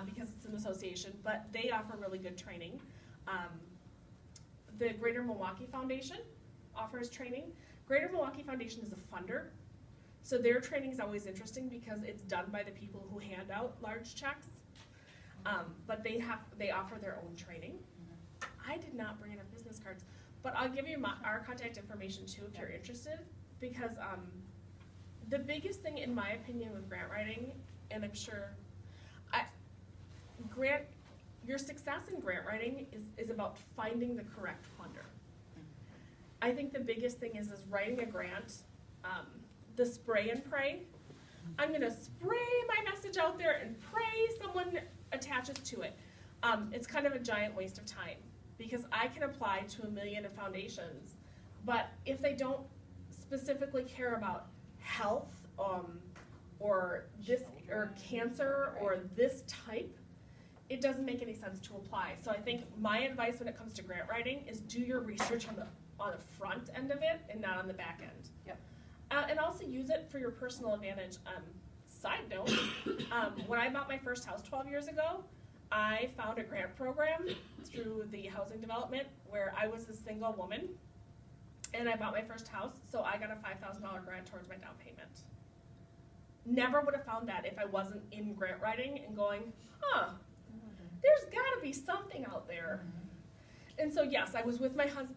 because it's an association, but they offer really good training. The Greater Milwaukee Foundation offers training. Greater Milwaukee Foundation is a funder. So their training is always interesting because it's done by the people who hand out large checks, but they offer their own training. I did not bring enough business cards, but I'll give you our contact information too if you're interested, because the biggest thing in my opinion with grant writing, and I'm sure, your success in grant writing is about finding the correct funder. I think the biggest thing is writing a grant. The spray and pray. I'm gonna spray my message out there and pray someone attaches to it. It's kind of a giant waste of time because I can apply to 1 million of foundations, but if they don't specifically care about health or cancer or this type, it doesn't make any sense to apply. So I think my advice when it comes to grant writing is do your research on the front end of it and not on the back end. Yep. And also use it for your personal advantage. Side note, when I bought my first house 12 years ago, I found a grant program through the housing development where I was a single woman and I bought my first house, so I got a $5,000 grant towards my down payment. Never would have found that if I wasn't in grant writing and going, there's gotta be something out there. And so yes, I was with my husband.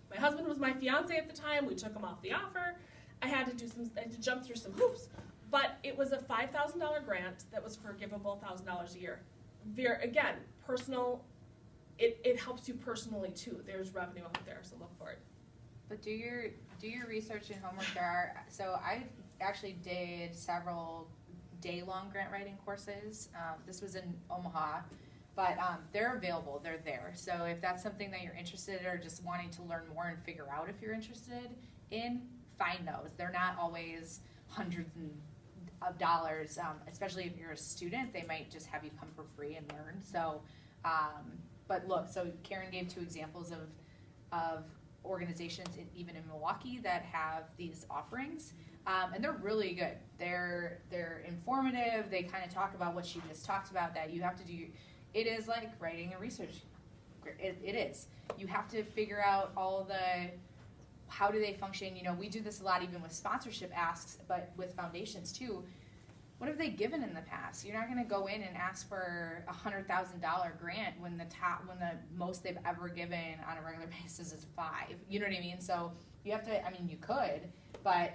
My husband was my fiance at the time. We took him off the offer. I had to jump through some hoops, but it was a $5,000 grant that was forgivable $1,000 a year. Again, personal. It helps you personally too. There's revenue out there, so look for it. But do your research and homework. So I actually did several day-long grant writing courses. This was in Omaha, but they're available. They're there. So if that's something that you're interested in or just wanting to learn more and figure out if you're interested in, find those. They're not always hundreds of dollars, especially if you're a student. They might just have you come for free and learn. So, but look, so Karen gave 2 examples of organizations even in Milwaukee that have these offerings, and they're really good. They're informative. They kind of talk about what she just talked about, that you have to do. It is like writing a research. It is. You have to figure out all the, how do they function? You know, we do this a lot even with sponsorship asks, but with foundations too. What have they given in the past? You're not going to go in and ask for a $100,000 grant when the most they've ever given on a regular basis is $5. You know what I mean? So you have to. I mean, you could, but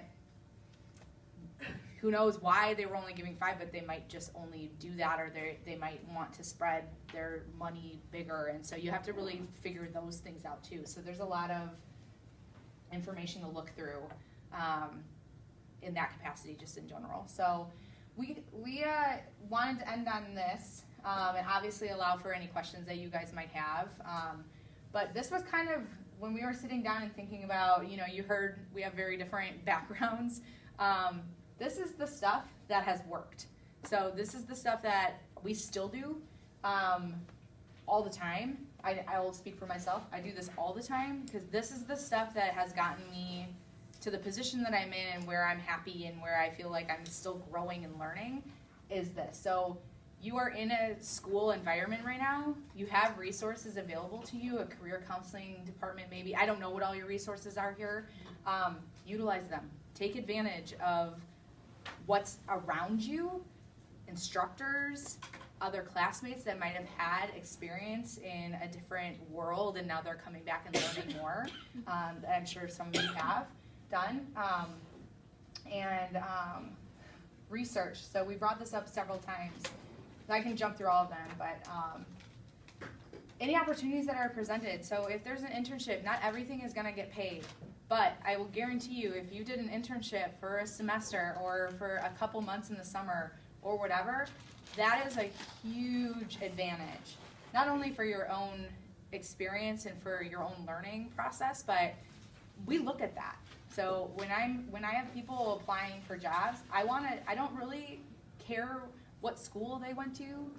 who knows why they were only giving $5? But they might just only do that, or they might want to spread their money bigger, and so you have to really figure those things out too. So there's a lot of information to look through in that capacity, just in general. So. We wanted to end on this and obviously allow for any questions that you guys might have. But this was kind of, when we were sitting down and thinking about, you know, you heard we have very different backgrounds. This is the stuff that has worked. So this is the stuff that we still do all the time. I will speak for myself. I do this all the time because this is the stuff that has gotten me to the position that I'm in and where I'm happy and where I feel like I'm still growing and learning is this. So you are in a school environment right now. You have resources available to you, a career counseling department maybe. I don't know what all your resources are here. Utilize them. take advantage of what's around you, instructors, other classmates that might have had experience in a different world and now they're coming back and learning more. I'm sure some of you have done. Research. So we brought this up several times. I can jump through all of them, but any opportunities that are presented. So if there's an internship, not everything is going to get paid. But I will guarantee you, if you did an internship for a semester or for a couple months in the summer or whatever, that is a huge advantage. Not only for your own experience and for your own learning process, but we look at that. So when I have people applying for jobs, I don't really care what school they went to.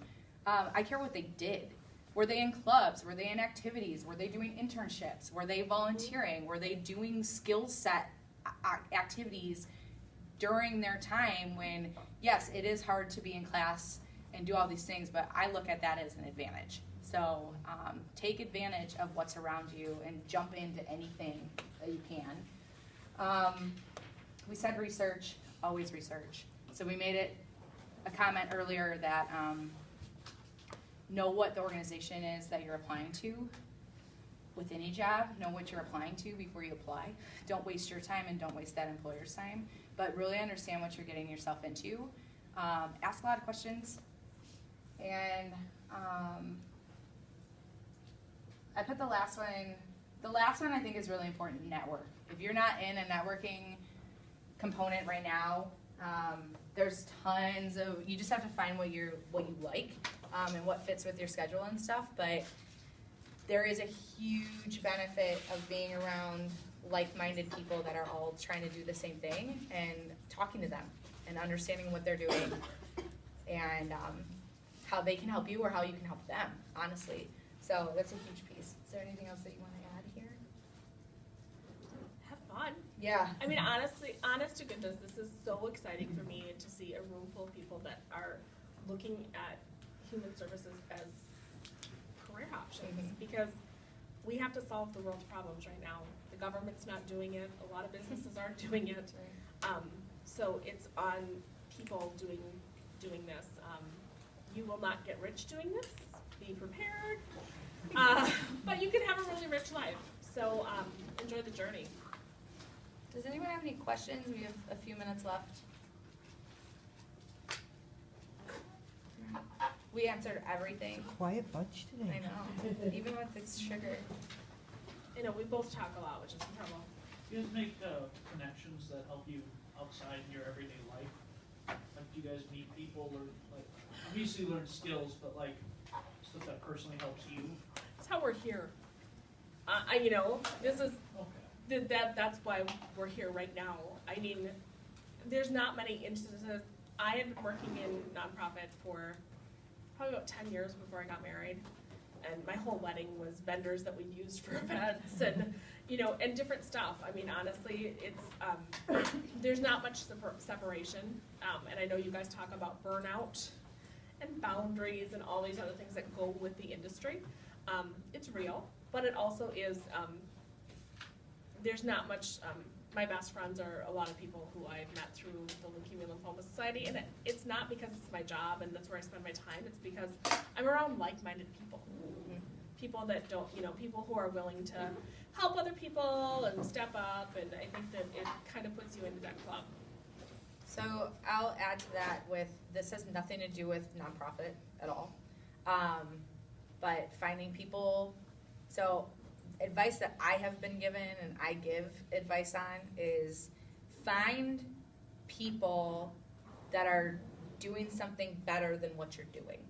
I care what they did. Were they in clubs? Were they in activities? Were they doing internships? Were they volunteering? Were they doing skill set activities during their time when, yes, it is hard to be in class and do all these things, but I look at that as an advantage. So take advantage of what's around you and jump into anything that you can. We said research, always research. So we made it a comment earlier that know what the organization is that you're applying to with any job. Know what you're applying to before you apply. Don't waste your time and don't waste that employer's time, but really understand what you're getting yourself into. Ask a lot of questions. And I put the last one I think is really important, network. If you're not in a networking component right now, there's tons of, you just have to find what you like and what fits with your schedule and stuff, but there is a huge benefit of being around like-minded people that are all trying to do the same thing and talking to them and understanding what they're doing and how they can help you or how you can help them, honestly. So that's a huge piece. Is there anything else that you want to add here? Have fun. Yeah. I mean, honestly, honest to goodness, this is so exciting for me to see a room full of people that are looking at human services as career options because we have to solve the world's problems right now. The government's not doing it. A lot of businesses aren't doing it. So it's on people doing this. You will not get rich doing this. Be prepared. But you can have a really rich life. So enjoy the journey. Does anyone have any questions? We have a few minutes left. We answered everything. Quiet bunch I today. know, even with this sugar. You know, we both talk a lot, which is in trouble. You guys make connections that help you outside in your everyday life? Like, do you guys meet people or, like, obviously learn skills, but like, stuff that personally helps you? That's how we're here. This is, Okay. that's why we're here right now. I mean, there's not many instances. I have been working in nonprofit for probably about 10 years before I got married. And my whole wedding was vendors that we used for events and, and different stuff. I mean, honestly, it's, there's not much separation. And I know you guys talk about burnout and boundaries and all these other things that go with the industry. It's real, but it also is, there's not much, my best friends are a lot of people who I've met through the Leukemia Lymphoma Society, and it's not because it's my job and that's where I spend my time, it's because I'm around like-minded people. People that don't, people who are willing to help other people and step up, and I think that it kind of puts you into that club. So I'll add to that with, this has nothing to do with nonprofit at all. But finding people, so advice that I have been given and I give advice on is find people that are doing something better than what you're doing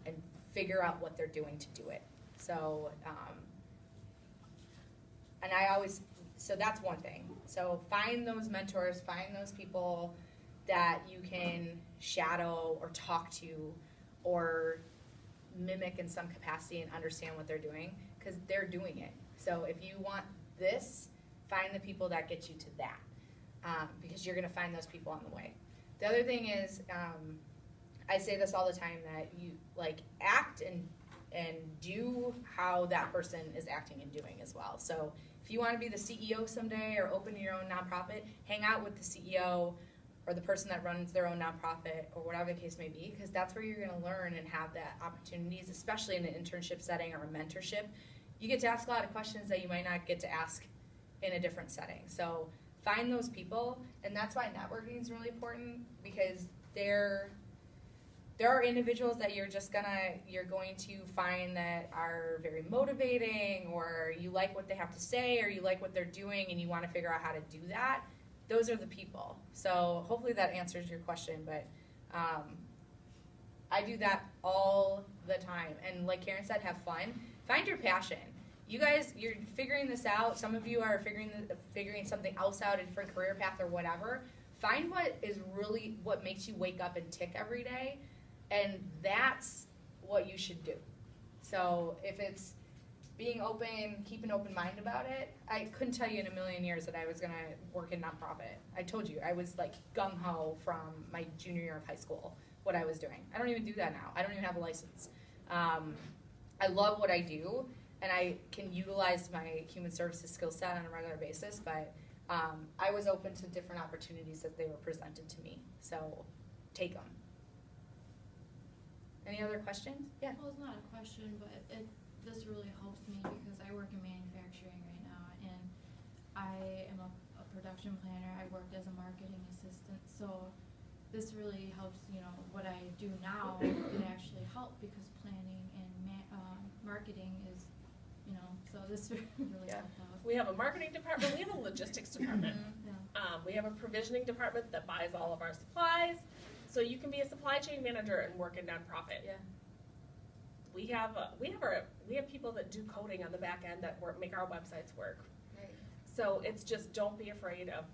and figure out what they're doing to do it. So, so that's one thing. So find those mentors, find those people that you can shadow or talk to or mimic in some capacity and understand what they're doing, because they're doing it. So if you want this, find the people that get you to that, because you're going to find those people on the way. The other thing is, I say this all the time, that you act and do how that person is acting and doing as well. So If you want to be the CEO someday or open your own nonprofit, hang out with the CEO or the person that runs their own nonprofit or whatever the case may be, because that's where you're going to learn and have that opportunities, especially in an internship setting or a mentorship. You get to ask a lot of questions that you might not get to ask in a different setting. So find those people, and that's why networking is really important, because there are individuals that you're going to find that are very motivating, or you like what they have to say, or you like what they're doing and you want to figure out how to do that. Those are the people. So hopefully that answers your question, but I do that all the time. And like Karen said, have fun. Find your passion. You guys, you're figuring this out. Some of you are figuring something else out, a different career path or whatever. Find what makes you wake up and tick every day, and that's what you should do. So if it's being open, keep an open mind about it. I couldn't tell you in a million years that I was gonna work in nonprofit. I told you, I was like gung-ho from my junior year of high school, what I was doing. I don't even do that now. I don't even have a license. I love what I do, and I can utilize my human services skill set on a regular basis, but I was open to different opportunities that they were presented to me, so take them. Any other questions? Yeah. Well, it's not a question, but this really helps me because I work in manufacturing right now, and I am a production planner. I worked as a marketing assistant, so this really helps. What I do now can actually help because planning and marketing is, so this really helped out. We have a marketing department, we have a logistics department. Yeah. We have a provisioning department that buys all of our supplies. So you can be a supply chain manager and work in nonprofit. Yeah. We have people that do coding on the back end that make our websites work. Right. So it's just, don't be afraid of,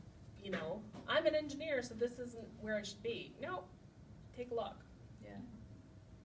I'm an engineer, so this isn't where I should be. No, take a look.